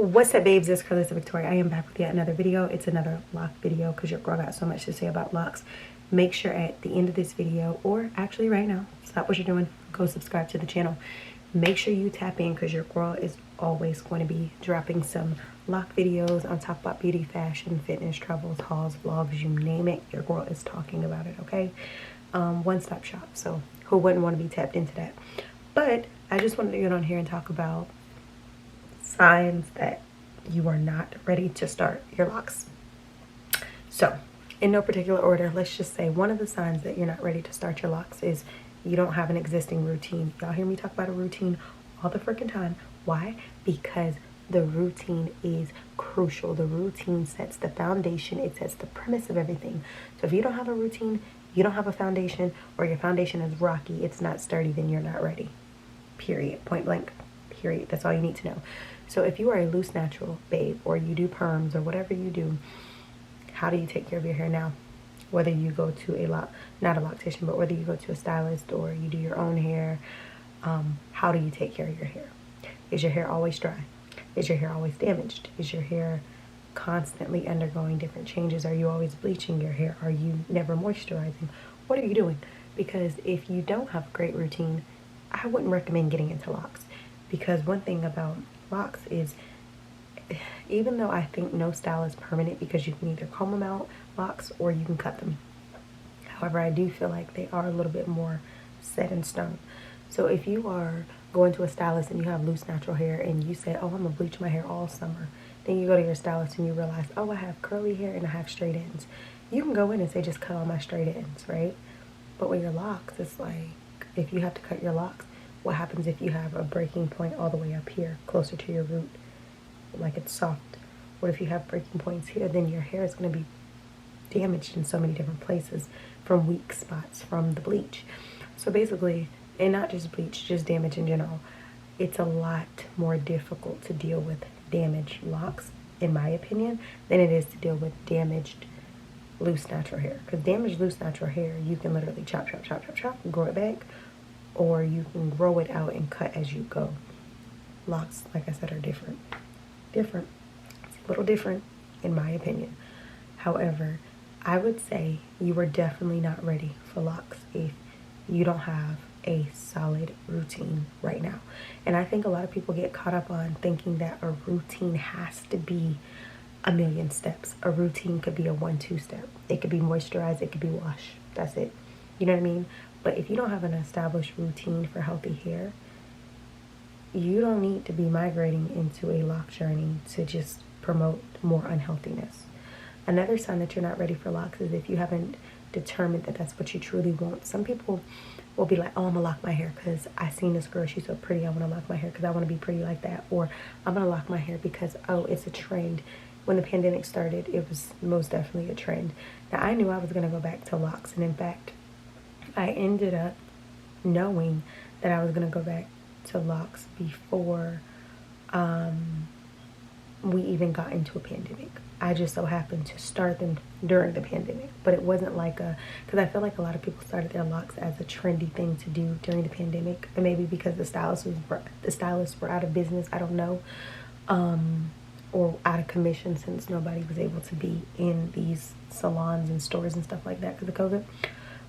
What's up, babes? It's cralisa Victoria. I am back with yet another video. It's another lock video because your girl got so much to say about locks. Make sure at the end of this video, or actually right now, stop what you're doing, go subscribe to the channel. Make sure you tap in because your girl is always going to be dropping some lock videos on top about beauty, fashion, fitness, travels, hauls, vlogs, you name it. Your girl is talking about it, okay? One-stop shop. So who wouldn't want to be tapped into that? But I just wanted to get on here and talk about signs that you are not ready to start your locks. So in no particular order, let's just say one of the signs that you're not ready to start your locks is you don't have an existing routine. Y'all hear me talk about a routine all the freaking time. Why? Because the routine is crucial. The routine sets the foundation. It sets the premise of everything. So if you don't have a routine, you don't have a foundation, or your foundation is rocky, it's not sturdy, then you're not ready. Period. Point blank. Period. That's all you need to know. So if you are a loose natural babe, or you do perms, or whatever you do, how do you take care of your hair now? Whether you go to not a loctician, but whether you go to a stylist or you do your own hair, how do you take care of your hair? Is your hair always dry? Is your hair always damaged? Is your hair constantly undergoing different changes? Are you always bleaching your hair? Are you never moisturizing? What are you doing? Because if you don't have a great routine, I wouldn't recommend getting into locks. Because one thing about locks is, even though I think no style is permanent because you can either comb them out, locks, or you can cut them. However, I do feel like they are a little bit more set in stone. So if you are going to a stylist and you have loose natural hair and you say, oh, I'm gonna bleach my hair all summer. Then you go to your stylist and you realize, oh, I have curly hair and I have straight ends. You can go in and say, just cut all my straight ends, right? But with your locks, it's like, if you have to cut your locks, what happens if you have a breaking point all the way up here, closer to your root, like it's soft? What if you have breaking points here? Then your hair is going to be damaged in so many different places from weak spots from the bleach. So basically, and not just bleach, just damage in general, it's a lot more difficult to deal with damaged locks, in my opinion, than it is to deal with damaged loose natural hair. Because damaged loose natural hair, you can literally chop, chop, chop, chop, chop, grow it back, or you can grow it out and cut as you go. Locks, like I said, are different. It's a little different, in my opinion. However, I would say you are definitely not ready for locks if you don't have a solid routine right now. And I think a lot of people get caught up on thinking that a routine has to be a million steps. A routine could be a 1-2 step. It could be moisturize, it could be wash. That's it. You know what I mean? But if you don't have an established routine for healthy hair, you don't need to be migrating into a lock journey to just promote more unhealthiness. Another sign that you're not ready for locks is if you haven't determined that that's what you truly want. Some people will be like, oh, I'm gonna lock my hair because I seen this girl, she's so pretty, I want to lock my hair because I want to be pretty like that. Or I'm gonna lock my hair because, oh, it's a trend. When the pandemic started, it was most definitely a trend. Now, I knew I was gonna go back to locks, and in fact, I ended up knowing that I was gonna go back to locks before we even got into a pandemic. I just so happened to start them during the pandemic, but it wasn't like because I feel like a lot of people started their locks as a trendy thing to do during the pandemic, and maybe because the stylists were out of business, I don't know, or out of commission since nobody was able to be in these salons and stores and stuff like that because of COVID.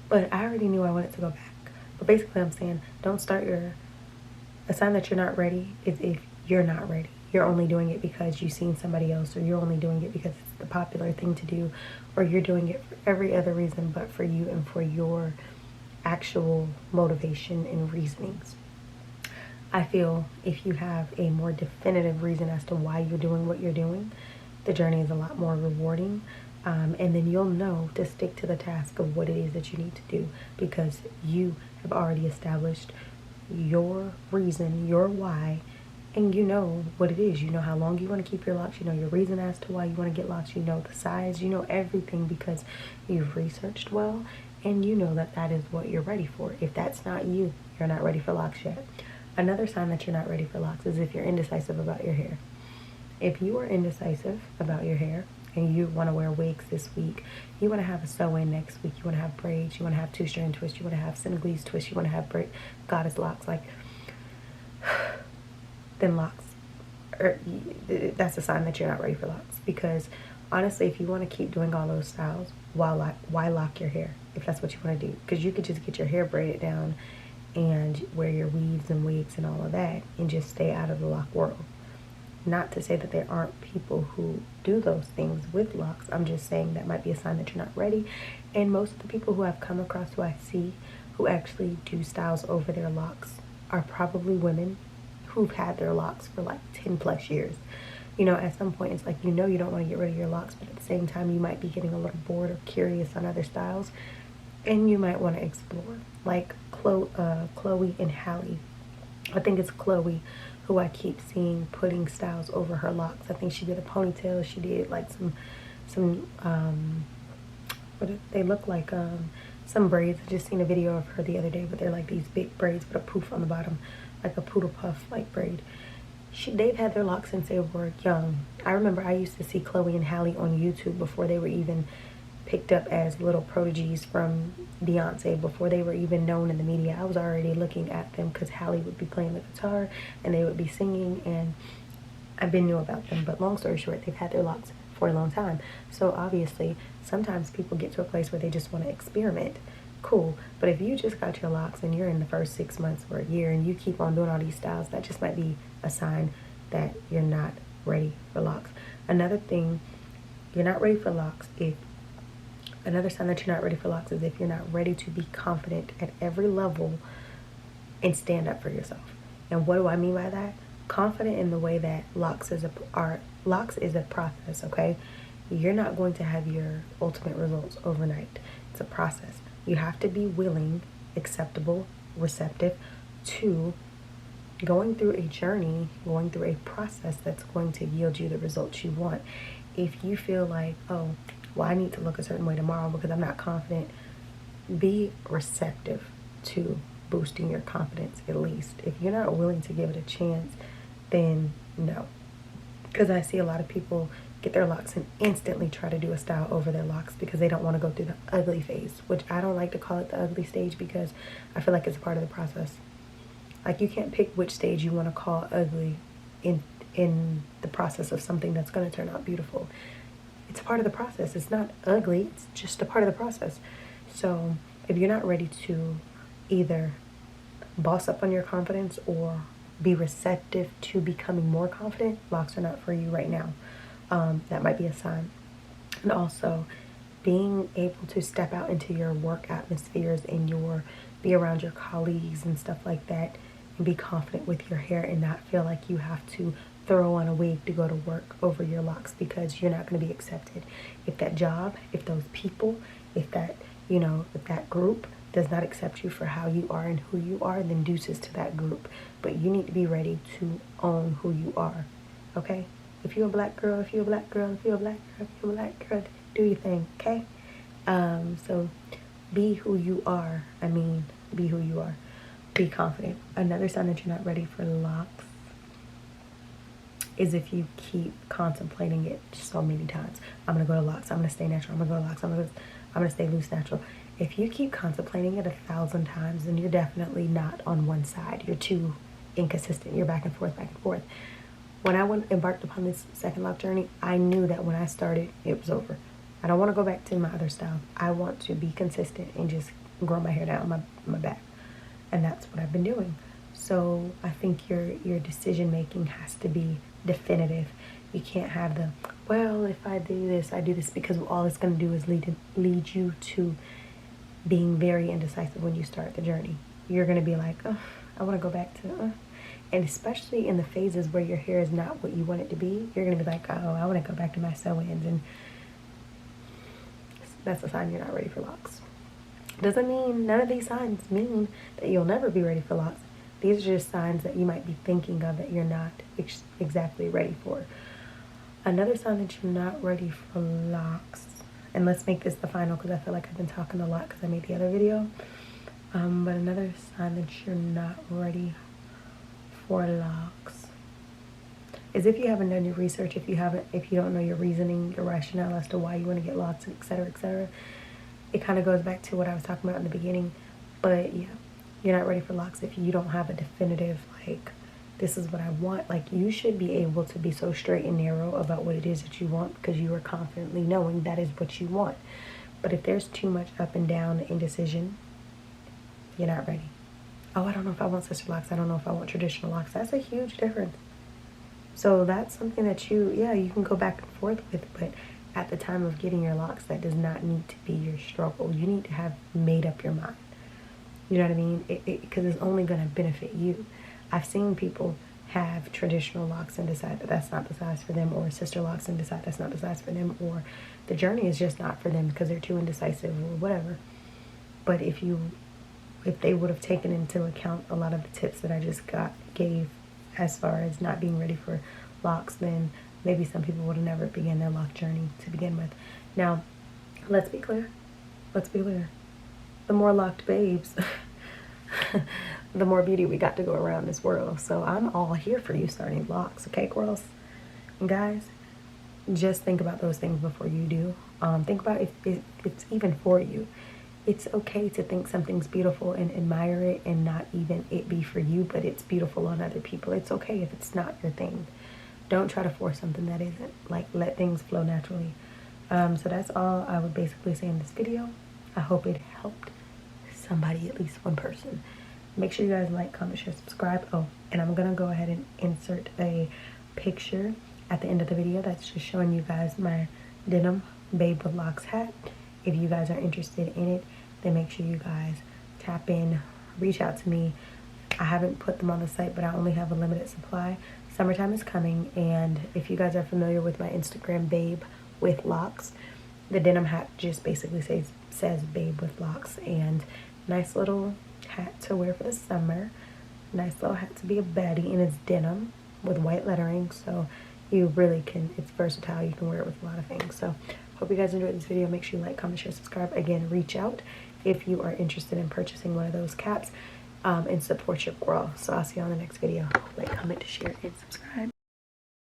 But I already knew I wanted to go back. But basically, I'm saying, don't start a sign that you're not ready is if you're not ready. You're only doing it because you've seen somebody else, or you're only doing it because it's the popular thing to do, or you're doing it for every other reason but for you and for your actual motivation and reasonings. I feel if you have a more definitive reason as to why you're doing what you're doing, the journey is a lot more rewarding. And then you'll know to stick to the task of what it is that you need to do, because you have already established your reason, your why, and you know what it is. You know how long you want to keep your locks. You know your reason as to why you want to get locks. You know the size. You know everything because you've researched well, and you know that that is what you're ready for. If that's not you, you're not ready for locks yet. Another sign that you're not ready for locks is if you're indecisive about your hair. If you are indecisive about your hair, and you want to wear wigs this week, you want to have a sew-in next week, you want to have braids, you want to have two-strand twists, you want to have Senegalese twists, you want to have goddess locks, like, then locks that's a sign that you're not ready for locks. Because honestly, if you want to keep doing all those styles, why lock your hair if that's what you want to do? Because you could just get your hair braided down and wear your weaves and wigs and all of that and just stay out of the lock world. Not to say that there aren't people who do those things with locks. I'm just saying that might be a sign that you're not ready. And most of the people who I've come across, who I see, who actually do styles over their locks are probably women who've had their locks for like 10 plus years. You know, at some point it's like, you know, you don't want to get rid of your locks, but at the same time you might be getting a little bored or curious on other styles, and you might want to explore. Like Chloe and Halle. I think it's Chloe who I keep seeing putting styles over her locks. I think she did a ponytail. She did like some what do they look like? Some braids. I just seen a video of her the other day, but they're like these big braids with a poof on the bottom, like a poodle puff like braid. They've had their locks since they were young. I remember I used to see Chloe and Halle on YouTube before they were even picked up as little prodigies from Beyonce, before they were even known in the media. I was already looking at them because Halle would be playing the guitar and they would be singing, and I've been knew about them. But long story short, they've had their locks for a long time. So obviously, sometimes people get to a place where they just want to experiment. Cool. But if you just got your locks and you're in the first 6 months or a year and you keep on doing all these styles, that just might be a sign that you're not ready for locks. Another thing, you're not ready for locks Another sign that you're not ready for locks is if you're not ready to be confident at every level and stand up for yourself. And what do I mean by that? Confident in the way that locks is a process, okay? You're not going to have your ultimate results overnight. It's a process. You have to be willing, acceptable, receptive to going through a journey, going through a process that's going to yield you the results you want. If you feel like, oh, well, I need to look a certain way tomorrow because I'm not confident, be receptive to boosting your confidence at least. If you're not willing to give it a chance, then no. Because I see a lot of people get their locks and instantly try to do a style over their locks because they don't want to go through the ugly phase, which I don't like to call it the ugly stage because I feel like it's a part of the process. Like, you can't pick which stage you want to call ugly in the process of something that's going to turn out beautiful. It's a part of the process. It's not ugly. It's just a part of the process. So if you're not ready to either boss up on your confidence or be receptive to becoming more confident, locks are not for you right now. That might be a sign. And also being able to step out into your work atmospheres and be around your colleagues and stuff like that and be confident with your hair and not feel like you have to throw on a wig to go to work over your locks because you're not going to be accepted. If that job, if those people, if that group does not accept you for how you are and who you are, then deuces to that group. But you need to be ready to own who you are, okay? If you're a black girl, if you're a black girl, if you're a black girl, if you're a black girl, do your thing, okay? So be who you are. Be who you are. Be confident. Another sign that you're not ready for locks is if you keep contemplating it so many times. I'm gonna go to locks. I'm gonna stay natural. I'm gonna go to locks. I'm gonna stay loose natural. If you keep contemplating it 1,000 times, then you're definitely not on one side. You're too inconsistent. You're back and forth, back and forth. When I embarked upon this second lock journey, I knew that when I started, it was over. I don't want to go back to my other style. I want to be consistent and just grow my hair down my back. And that's what I've been doing. So I think your decision making has to be definitive. You can't have the, well, if I do this, because all it's going to do is lead you to being very indecisive when you start the journey. You're going to be like, oh, I want to go back to, and especially in the phases where your hair is not what you want it to be, you're going to be like, oh, I want to go back to my sew-ins, and that's a sign you're not ready for locks. Doesn't mean, none of these signs mean that you'll never be ready for locks. These are just signs that you might be thinking of that you're not exactly ready for. Another sign that you're not ready for locks, and let's make this the final because I feel like I've been talking a lot because I made the other video. But another sign that you're not ready for locks is if you haven't done your research, if you don't know your reasoning, your rationale as to why you want to get locks, etc., etc. It kind of goes back to what I was talking about in the beginning. But yeah, you're not ready for locks if you don't have a definitive, like, this is what I want. Like, you should be able to be so straight and narrow about what it is that you want because you are confidently knowing that is what you want. But if there's too much up and down indecision, you're not ready. Oh, I don't know if I want sister locks. I don't know if I want traditional locks. That's a huge difference. So that's something that you can go back and forth with, but at the time of getting your locks, that does not need to be your struggle. You need to have made up your mind. You know what I mean? Because it's only going to benefit you. I've seen people have traditional locks and decide that that's not the size for them, or sister locks and decide that's not the size for them, or the journey is just not for them because they're too indecisive or whatever. But if they would have taken into account a lot of the tips that I just gave as far as not being ready for locks, then maybe some people would have never began their lock journey to begin with. Now, let's be clear. The more locked babes, the more beauty we got to go around this world. So I'm all here for you starting locks, okay, girls and guys? Just think about those things before you do. Think about if it's even for you. It's okay to think something's beautiful and admire it and not even it be for you, but it's beautiful on other people. It's okay if it's not your thing. Don't try to force something that isn't. Like, let things flow naturally. So that's all I would basically say in this video. I hope it helped somebody, at least one person. Make sure you guys like, comment, share, subscribe. Oh, and I'm gonna go ahead and insert a picture at the end of the video that's just showing you guys my denim Babe with Locks hat. If you guys are interested in it, then make sure you guys tap in, reach out to me. I haven't put them on the site, but I only have a limited supply. Summertime is coming, and if you guys are familiar with my Instagram, Babe with Locks, the denim hat just basically says Babe with Locks, and nice little hat to wear for the summer. Nice little hat to be a baddie, and it's denim with white lettering, so you really can, it's versatile. You can wear it with a lot of things. So hope you guys enjoyed this video. Make sure you like, comment, share, subscribe. Again, reach out if you are interested in purchasing one of those caps, and support your girl. So I'll see you on the next video. Like, comment, share, and subscribe.